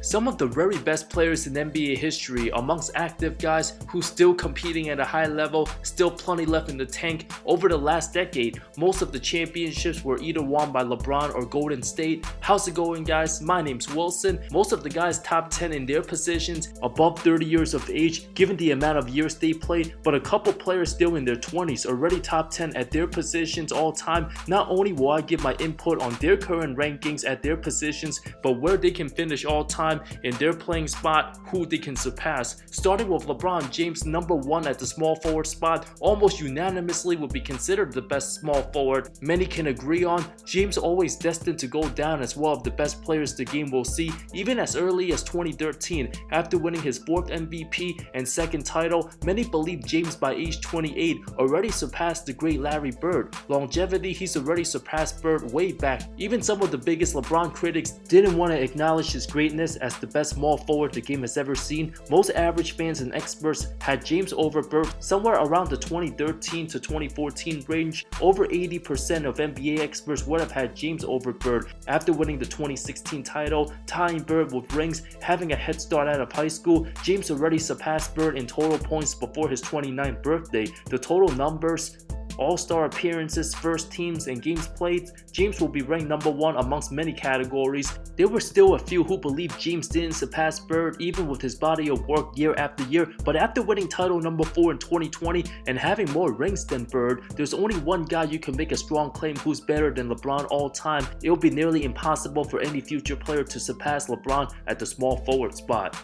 Some of the very best players in NBA history amongst active guys who still competing at a high level, still plenty left in the tank. Over the last decade, most of the championships were either won by LeBron or Golden State. How's it going, guys? My name's Wilson. Most of the guys top 10 in their positions, above 30 years of age given the amount of years they played, but a couple players still in their 20s already top 10 at their positions all time. Not only will I give my input on their current rankings at their positions, but where they can finish all time in their playing spot, who they can surpass. Starting with LeBron James, number 1 at the small forward spot, almost unanimously would be considered the best small forward. Many can agree on. James always destined to go down as one of the best players the game will see, even as early as 2013. After winning his 4th MVP and 2nd title, many believe James by age 28 already surpassed the great Larry Bird. Longevity, he's already surpassed Bird way back. Even some of the biggest LeBron critics didn't want to acknowledge his greatness as the best small forward the game has ever seen. Most average fans and experts had James over Bird somewhere around the 2013 to 2014 range. Over 80% of NBA experts would have had James over Bird after winning the 2016 title, tying Bird with rings, having a head start out of high school. James already surpassed Bird in total points before his 29th birthday. The total numbers, all-star appearances, first teams, and games played, James will be ranked number 1 amongst many categories. There were still a few who believed James didn't surpass Bird even with his body of work year after year, but after winning title number 4 in 2020 and having more rings than Bird, there's only one guy you can make a strong claim who's better than LeBron all time. It will be nearly impossible for any future player to surpass LeBron at the small forward spot.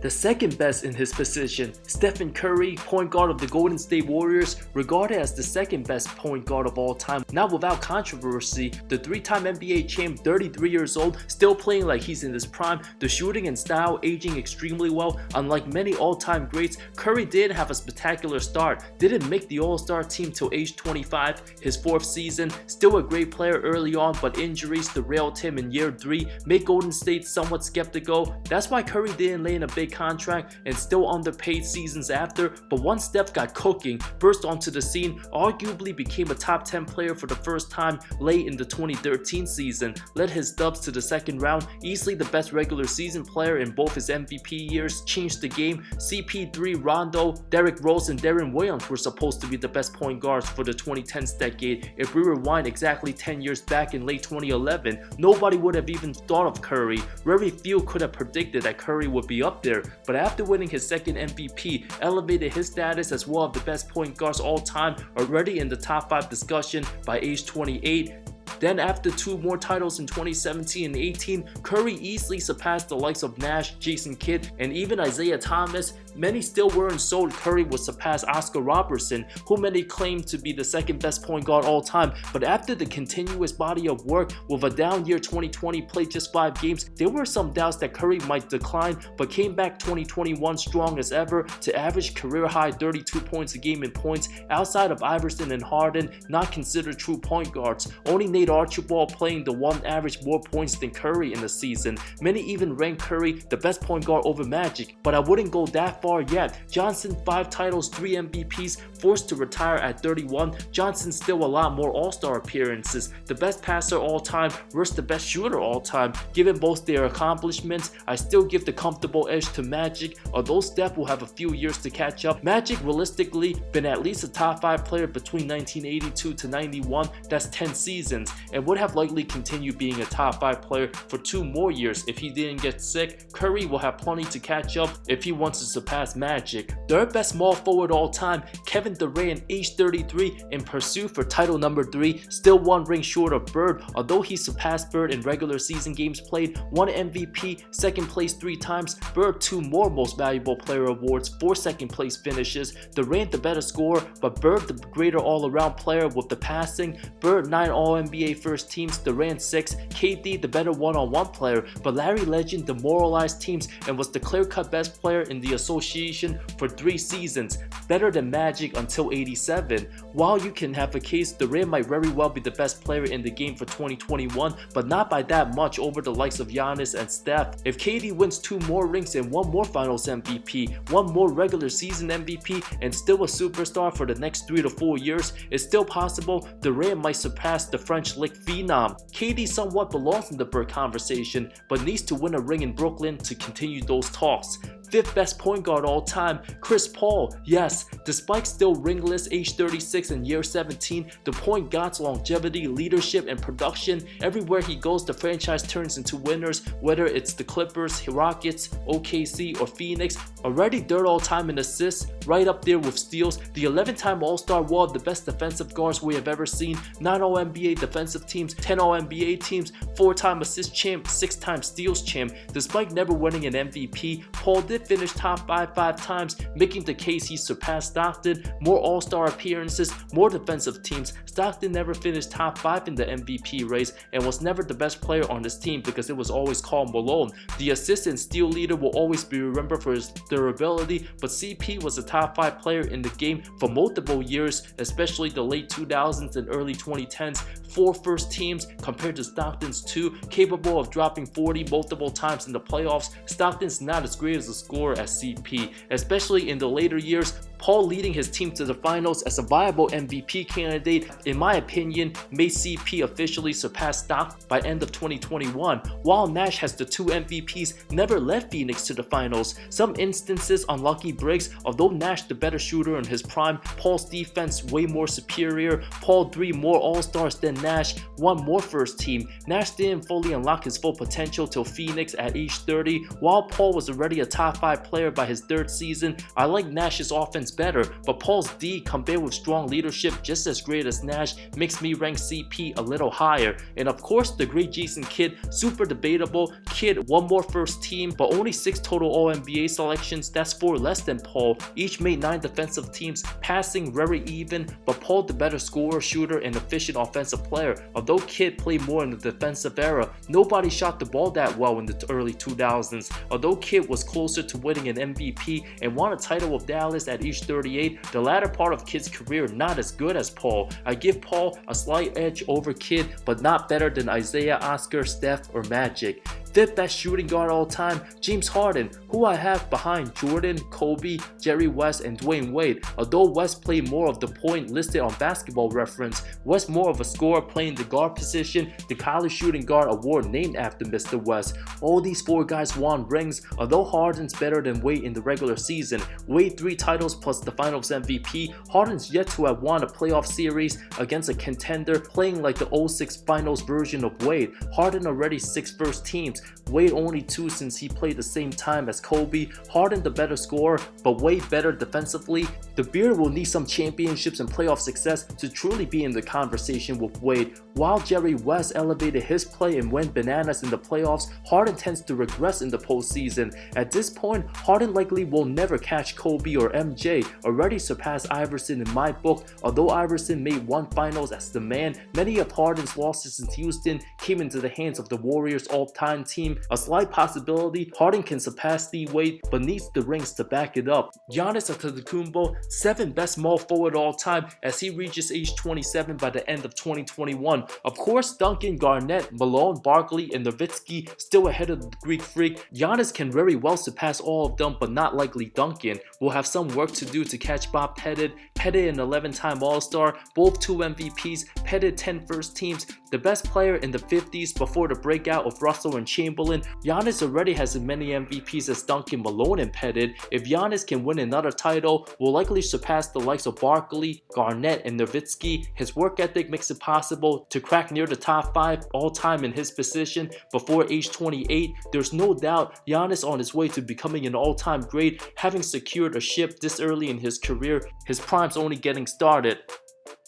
The second best in his position, Stephen Curry, point guard of the Golden State Warriors, regarded as the second best point guard of all time. Not without controversy, the 3-time NBA champ, 33 years old, still playing like he's in his prime, the shooting and style aging extremely well. Unlike many all-time greats, Curry did have a spectacular start, didn't make the All-Star team till age 25, his 4th season. Still a great player early on, but injuries derailed him in year 3, made Golden State somewhat skeptical. That's why Curry didn't lay in a big contract and still underpaid seasons after, but once Steph got cooking, burst onto the scene, arguably became a top 10 player for the first time late in the 2013 season, led his Dubs to the 2nd round, easily the best regular season player in both his MVP years, changed the game. CP3, Rondo, Derrick Rose, and Deron Williams were supposed to be the best point guards for the 2010s decade. If we rewind exactly 10 years back in late 2011, nobody would have even thought of Curry. Very few could have predicted that Curry would be up there, but after winning his 2nd MVP, elevated his status as one of the best point guards all time, already in the top 5 discussion by age 28. Then after 2 more titles in 2017 and 18, Curry easily surpassed the likes of Nash, Jason Kidd, and even Isaiah Thomas. Many still weren't sold Curry would surpass Oscar Robertson, who many claimed to be the 2nd best point guard all time, but after the continuous body of work with a down year 2020, played just 5 games, there were some doubts that Curry might decline, but came back 2021 strong as ever to average career high 32 points a game in points. Outside of Iverson and Harden, not considered true point guards, only Nate Archibald playing the one averaged more points than Curry in the season. Many even ranked Curry the best point guard over Magic, but I wouldn't go that far yet. Johnson, 5 titles, 3 MVPs, forced to retire at 31. Johnson still a lot more all-star appearances, the best passer all time versus the best shooter all time. Given both their accomplishments, I still give the comfortable edge to Magic, although Steph will have a few years to catch up. Magic realistically been at least a top 5 player between 1982 to 91, that's 10 seasons, and would have likely continued being a top 5 player for 2 more years if he didn't get sick. Curry will have plenty to catch up if he wants to surpass Magic. 3rd best small forward all time, Kevin Durant, age 33, in pursuit for title number 3, still 1 ring short of Bird, although he surpassed Bird in regular season games played, 1 MVP, 2nd place 3 times, Bird 2 more most valuable player awards, 4 2nd place finishes, Durant the better scorer, but Bird the greater all-around player with the passing, Bird 9 All-NBA first teams, Durant 6, KD the better one-on-one player, but Larry Legend demoralized teams and was the clear-cut best player in the association for 3 seasons, better than Magic until 87. While you can have a case, Durant might very well be the best player in the game for 2021, but not by that much over the likes of Giannis and Steph. If KD wins 2 more rings and 1 more Finals MVP, 1 more regular season MVP, and still a superstar for the next 3 to 4 years, it's still possible Durant might surpass the French Lick phenom. KD somewhat belongs in the Bird conversation, but needs to win a ring in Brooklyn to continue those talks. 5th best point guard all time, Chris Paul. Yes, despite still ringless, age 36 and year 17, the point guard's longevity, leadership, and production. Everywhere he goes, the franchise turns into winners, whether it's the Clippers, Rockets, OKC, or Phoenix. Already 3rd all time in assists, right up there with steals. The 11-time All-Star, one of the best defensive guards we have ever seen. 9 All-NBA defensive teams, 10 All-NBA teams, 4-time assist champ, 6-time steals champ. Despite never winning an MVP, Paul did finish top 5 times, making the case he surpassed Stockton. More All-Star appearances, more defensive teams. Stockton never finished top 5 in the MVP race and was never the best player on his team because it was always Karl Malone. The assist and steal leader will always be remembered for his durability, but CP was a top 5 player in the game for multiple years, especially the late 2000s and early 2010s. 4 first teams compared to Stockton's 2, capable of dropping 40 multiple times in the playoffs. Stockton's not as great as a scorer as CP, especially in the later years. Paul leading his team to the finals as a viable MVP candidate, in my opinion, made CP officially surpass Stock by end of 2021. While Nash has the 2 MVPs, never led Phoenix to the finals. Some instances unlucky breaks, although Nash the better shooter in his prime, Paul's defense way more superior. Paul 3 more All-Stars than Nash, 1 more first team. Nash didn't fully unlock his full potential till Phoenix at age 30. While Paul was already a top 5 player by his 3rd season, I like Nash's offense better, but Paul's D combined with strong leadership just as great as Nash makes me rank CP a little higher. And of course the great Jason Kidd, super debatable. Kidd 1 more first team, but only 6 total All-NBA selections, that's 4 less than Paul. Each made 9 defensive teams, passing very even, but Paul the better scorer, shooter, and efficient offensive player. Although Kidd played more in the defensive era, nobody shot the ball that well in the early 2000s. Although Kidd was closer to winning an MVP and won a title with Dallas at age 38, the latter part of Kidd's career not as good as Paul. I give Paul a slight edge over Kidd, but not better than Isaiah, Oscar, Steph, or Magic. 5th best shooting guard all time, James Harden, who I have behind Jordan, Kobe, Jerry West, and Dwayne Wade. Although West played more of the point listed on Basketball Reference, West more of a scorer playing the guard position, the college shooting guard award named after Mr. West. All these 4 guys won rings, although Harden's better than Wade in the regular season. Wade 3 titles plus the finals MVP. Harden's yet to have won a playoff series against a contender playing like the 06 finals version of Wade. Harden already 6 first teams, Wade only 2 since he played the same time as Kobe. Harden the better scorer, but Wade better defensively. The Beard will need some championships and playoff success to truly be in the conversation with Wade. While Jerry West elevated his play and went bananas in the playoffs, Harden tends to regress in the postseason. At this point, Harden likely will never catch Kobe or MJ, already surpassed Iverson in my book. Although Iverson made 1 finals as the man, many of Harden's losses in Houston came into the hands of the Warriors all-time team. A slight possibility Harden can surpass Steve Wade, but needs the rings to back it up. Giannis Antetokounmpo, 7th best small forward all time as he reaches age 27 by the end of 2021. Of course, Duncan, Garnett, Malone, Barkley, and Nowitzki still ahead of the Greek Freak. Giannis can very well surpass all of them, but not likely Duncan. Will have some work to do to catch Bob Pettit. Pettit an 11-time All-Star, both 2 MVPs, Pettit 10 first teams, the best player in the 50s before the breakout of Russell and Chamberlain. Giannis already has as many MVPs as Duncan, Malone, and Pettit. If Giannis can win another title, will likely surpass the likes of Barkley, Garnett, and Nowitzki. His work ethic makes it possible to crack near the top 5 all-time in his position before age 28. There's no doubt Giannis on his way to becoming an all-time great, having secured a ship this early in his career. His prime's only getting started.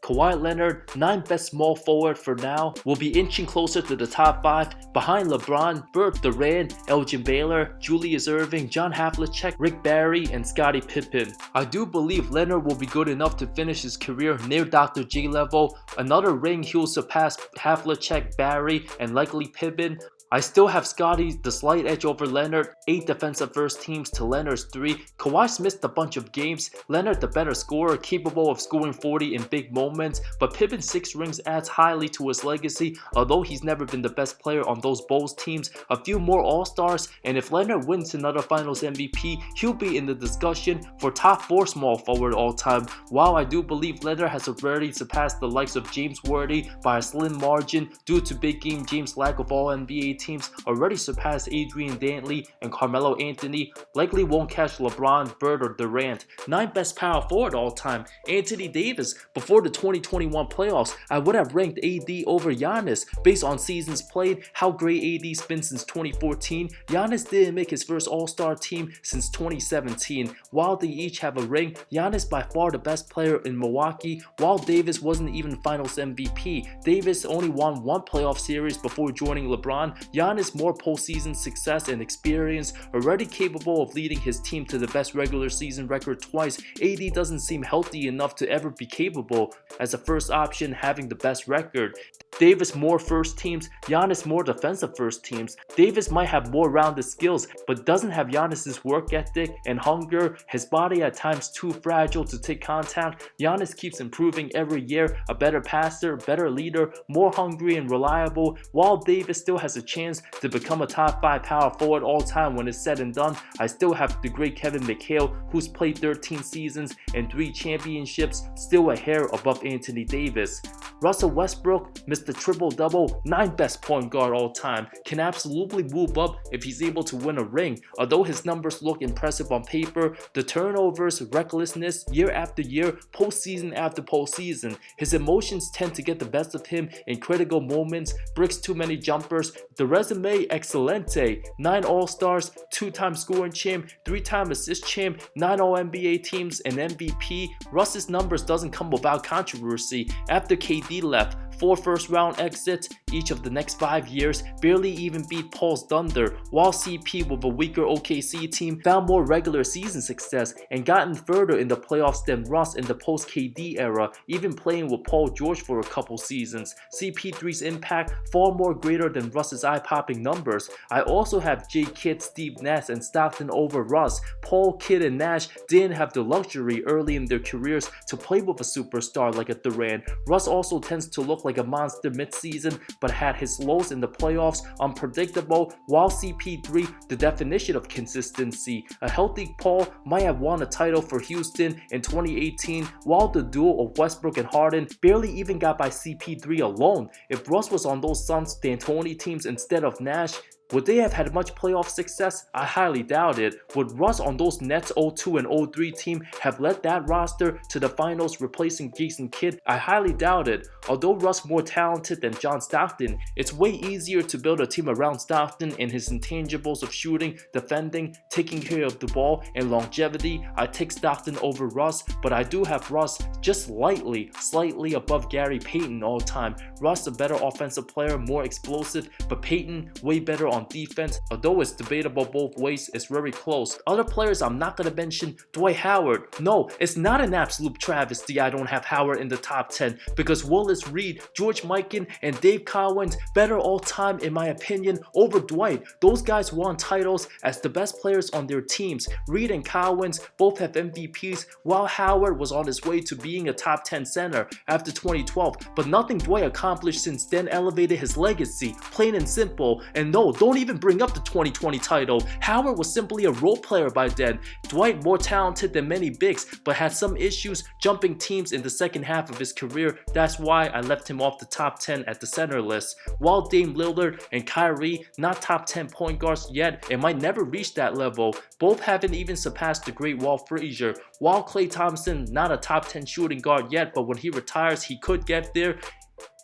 Kawhi Leonard, 9th best small forward for now, will be inching closer to the top 5 behind LeBron, Burt Durant, Elgin Baylor, Julius Erving, John Havlicek, Rick Barry, and Scottie Pippen. I do believe Leonard will be good enough to finish his career near Dr. J level. Another ring he'll surpass Havlicek, Barry, and likely Pippen. I still have Scotty the slight edge over Leonard, 8 defensive first teams to Leonard's 3. Kawhi's missed a bunch of games. Leonard the better scorer, capable of scoring 40 in big moments, but Pippen's 6 rings adds highly to his legacy, although he's never been the best player on those Bulls teams. A few more All-Stars, and if Leonard wins another Finals MVP, he'll be in the discussion for top 4 small forward all time. While I do believe Leonard has already surpassed the likes of James Worthy by a slim margin due to big game James' lack of All-NBA teams, already surpassed Adrian Dantley and Carmelo Anthony, likely won't catch LeBron, Bird, or Durant. 9th best power forward all time, Anthony Davis. Before the 2021 playoffs, I would have ranked AD over Giannis based on seasons played, how great AD's been since 2014. Giannis didn't make his first All-Star team since 2017. While they each have a ring, Giannis by far the best player in Milwaukee, while Davis wasn't even Finals MVP. Davis only won 1 playoff series before joining LeBron. Giannis more postseason success and experience, already capable of leading his team to the best regular season record twice. AD doesn't seem healthy enough to ever be capable as a first option having the best record. Davis more first teams, Giannis more defensive first teams. Davis might have more rounded skills, but doesn't have Giannis's work ethic and hunger. His body at times too fragile to take contact. Giannis keeps improving every year, a better passer, better leader, more hungry and reliable. While Davis still has a chance to become a top 5 power forward all time when it's said and done, I still have the great Kevin McHale, who's played 13 seasons and 3 championships, still a hair above Anthony Davis. Russell Westbrook, Mr. Triple-Double, 9th best point guard all time, can absolutely move up if he's able to win a ring. Although his numbers look impressive on paper, the turnovers, recklessness, year after year, postseason after postseason, his emotions tend to get the best of him in critical moments, bricks too many jumpers. The resume, excelente, 9 All-Stars, 2-time scoring champ, 3-time assist champ, 9 All-NBA teams, and MVP. Russ's numbers doesn't come without controversy. After KD left, 4 first-round exits each of the next 5 years, barely even beat Paul's Thunder, while CP with a weaker OKC team found more regular season success and gotten further in the playoffs than Russ in the post-KD era, even playing with Paul George for a couple seasons. CP3's impact far more greater than Russ's eye-popping numbers. I also have J. Kidd, Steve Nash, and Stockton over Russ. Paul, Kidd, and Nash didn't have the luxury early in their careers to play with a superstar like a Durant. Russ also tends to look like a monster mid-season, but had his lows in the playoffs, unpredictable, while CP3, the definition of consistency. A healthy Paul might have won a title for Houston in 2018, while the duo of Westbrook and Harden barely even got by CP3 alone. If Russ was on those Suns D'Antoni teams instead of Nash, would they have had much playoff success? I highly doubt it. Would Russ on those Nets 02 and 03 team have led that roster to the finals replacing Jason Kidd? I highly doubt it. Although Russ more talented than John Stockton, it's way easier to build a team around Stockton and his intangibles of shooting, defending, taking care of the ball, and longevity. I take Stockton over Russ, but I do have Russ just slightly above Gary Payton all time. Russ a better offensive player, more explosive, but Payton way better on defense. Although it's debatable both ways, it's very close. Other players I'm not going to mention, Dwight Howard. No, it's not an absolute travesty I don't have Howard in the top 10, because Willis Reed, George Mikan, and Dave Cowens better all time in my opinion over Dwight. Those guys won titles as the best players on their teams. Reed and Cowens both have MVPs, while Howard was on his way to being a top 10 center after 2012, but nothing Dwight accomplished since then elevated his legacy, plain and simple. And no, don't even bring up the 2020 title. Howard was simply a role player by then. Dwight more talented than many bigs, but had some issues jumping teams in the second half of his career. That's why I left him off the top 10 at the center list. While Dame Lillard and Kyrie, not top 10 point guards yet and might never reach that level. Both haven't even surpassed the great Walt Frazier. While Klay Thompson, not a top 10 shooting guard yet, but when he retires he could get there.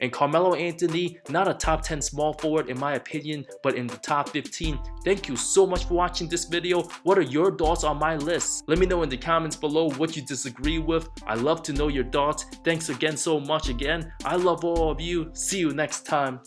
And Carmelo Anthony, not a top 10 small forward in my opinion, but in the top 15. Thank you so much for watching this video. What are your thoughts on my list? Let me know in the comments below what you disagree with. I love to know your thoughts. Thanks again so much again. I love all of you. See you next time.